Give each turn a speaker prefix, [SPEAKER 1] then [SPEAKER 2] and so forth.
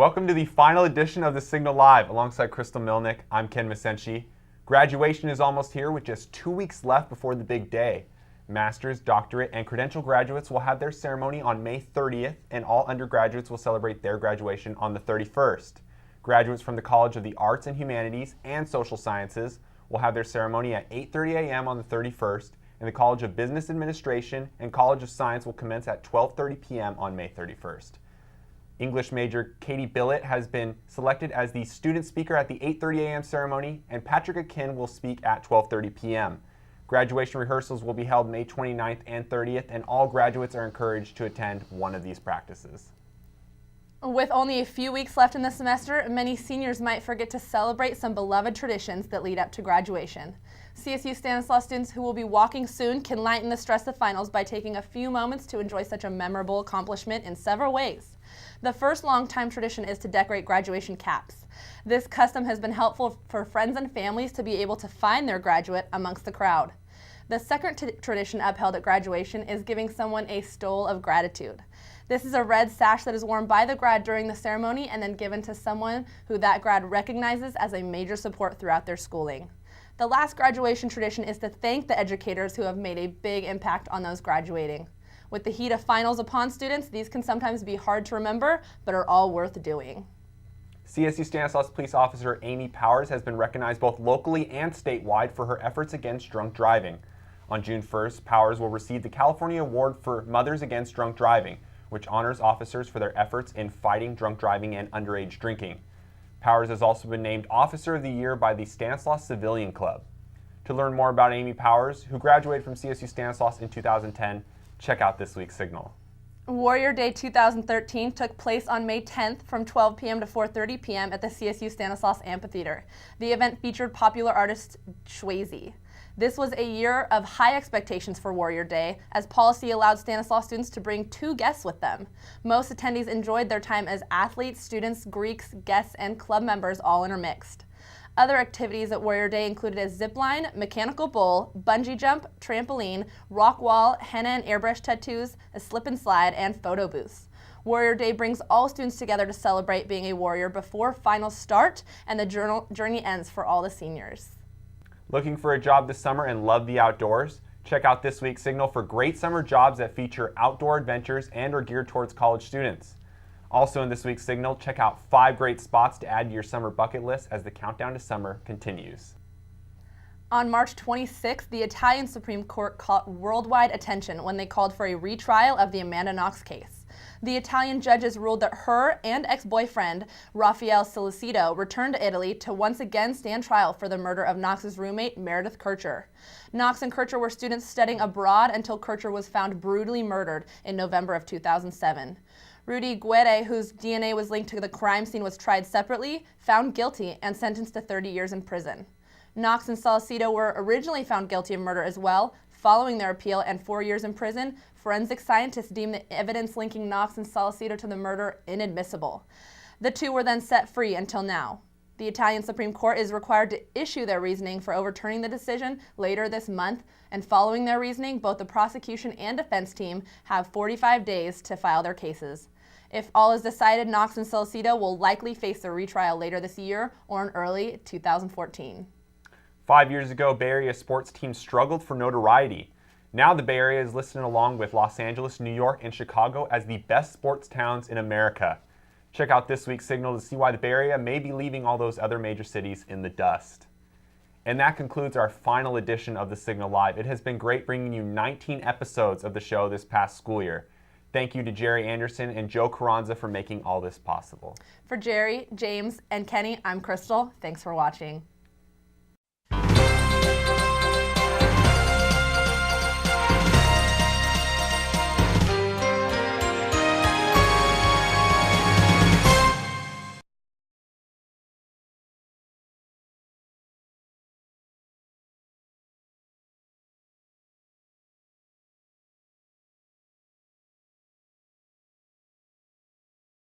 [SPEAKER 1] Welcome to the final edition of the Signal Live. Alongside Crystal Milnick, I'm Ken Masenchi. Graduation is almost here with just 2 weeks left before the big day. Master's, doctorate, and credential graduates will have their ceremony on May 30th, and all undergraduates will celebrate their graduation on the 31st. Graduates from the College of the Arts and Humanities and Social Sciences will have their ceremony at 8:30 a.m. on the 31st, and the College of Business Administration and College of Science will commence at 12:30 p.m. on May 31st. English major Katie Billett has been selected as the student speaker at the 8:30 a.m. ceremony, and Patrick Akin will speak at 12:30 p.m. Graduation rehearsals will be held May 29th and 30th, and all graduates are encouraged to attend one of these practices.
[SPEAKER 2] With only a few weeks left in the semester, many seniors might forget to celebrate some beloved traditions that lead up to graduation. CSU Stanislaus students who will be walking soon can lighten the stress of finals by taking a few moments to enjoy such a memorable accomplishment in several ways. The first long-time tradition is to decorate graduation caps. This custom has been helpful for friends and families to be able to find their graduate amongst the crowd. The second tradition upheld at graduation is giving someone a stole of gratitude. This is a red sash that is worn by the grad during the ceremony and then given to someone who that grad recognizes as a major support throughout their schooling. The last graduation tradition is to thank the educators who have made a big impact on those graduating. With the heat of finals upon students, these can sometimes be hard to remember, but are all worth doing.
[SPEAKER 1] CSU Stanislaus Police Officer Amy Powers has been recognized both locally and statewide for her efforts against drunk driving. On June 1st, Powers will receive the California Award for Mothers Against Drunk Driving, which honors officers for their efforts in fighting drunk driving and underage drinking. Powers has also been named Officer of the Year by the Stanislaus Civilian Club. To learn more about Amy Powers, who graduated from CSU Stanislaus in 2010, check out this week's Signal.
[SPEAKER 2] Warrior Day 2013 took place on May 10th from 12 p.m. to 4:30 p.m. at the CSU Stanislaus Amphitheater. The event featured popular artist Shwazy. This was a year of high expectations for Warrior Day, as policy allowed Stanislaus students to bring 2 guests with them. Most attendees enjoyed their time as athletes, students, Greeks, guests, and club members all intermixed. Other activities at Warrior Day included a zip line, mechanical bull, bungee jump, trampoline, rock wall, henna and airbrush tattoos, a slip and slide, and photo booths. Warrior Day brings all students together to celebrate being a warrior before finals start and the journey ends for all the seniors.
[SPEAKER 1] Looking for a job this summer and love the outdoors? Check out this week's Signal for great summer jobs that feature outdoor adventures and are geared towards college students. Also in this week's Signal, check out 5 great spots to add to your summer bucket list as the countdown to summer continues.
[SPEAKER 2] On March 26th, the Italian Supreme Court caught worldwide attention when they called for a retrial of the Amanda Knox case. The Italian judges ruled that her and ex-boyfriend, Raffaele Solicito, returned to Italy to once again stand trial for the murder of Knox's roommate, Meredith Kircher. Knox and Kircher were students studying abroad until Kircher was found brutally murdered in November of 2007. Rudy Guerre, whose DNA was linked to the crime scene, was tried separately, found guilty, and sentenced to 30 years in prison. Knox and Solicito were originally found guilty of murder as well. Following their appeal and 4 years in prison, forensic scientists deemed the evidence linking Knox and Solicito to the murder inadmissible. The 2 were then set free until now. The Italian Supreme Court is required to issue their reasoning for overturning the decision later this month, and following their reasoning, both the prosecution and defense team have 45 days to file their cases. If all is decided, Knox and Solicito will likely face a retrial later this year or in early 2014.
[SPEAKER 1] 5 years ago, Bay Area sports teams struggled for notoriety. Now the Bay Area is listed along with Los Angeles, New York, and Chicago as the best sports towns in America. Check out this week's Signal to see why the Bay Area may be leaving all those other major cities in the dust. And that concludes our final edition of the Signal Live. It has been great bringing you 19 episodes of the show this past school year. Thank you to Jerry Anderson and Joe Carranza for making all this possible.
[SPEAKER 2] For Jerry, James, and Kenny, I'm Crystal. Thanks for watching.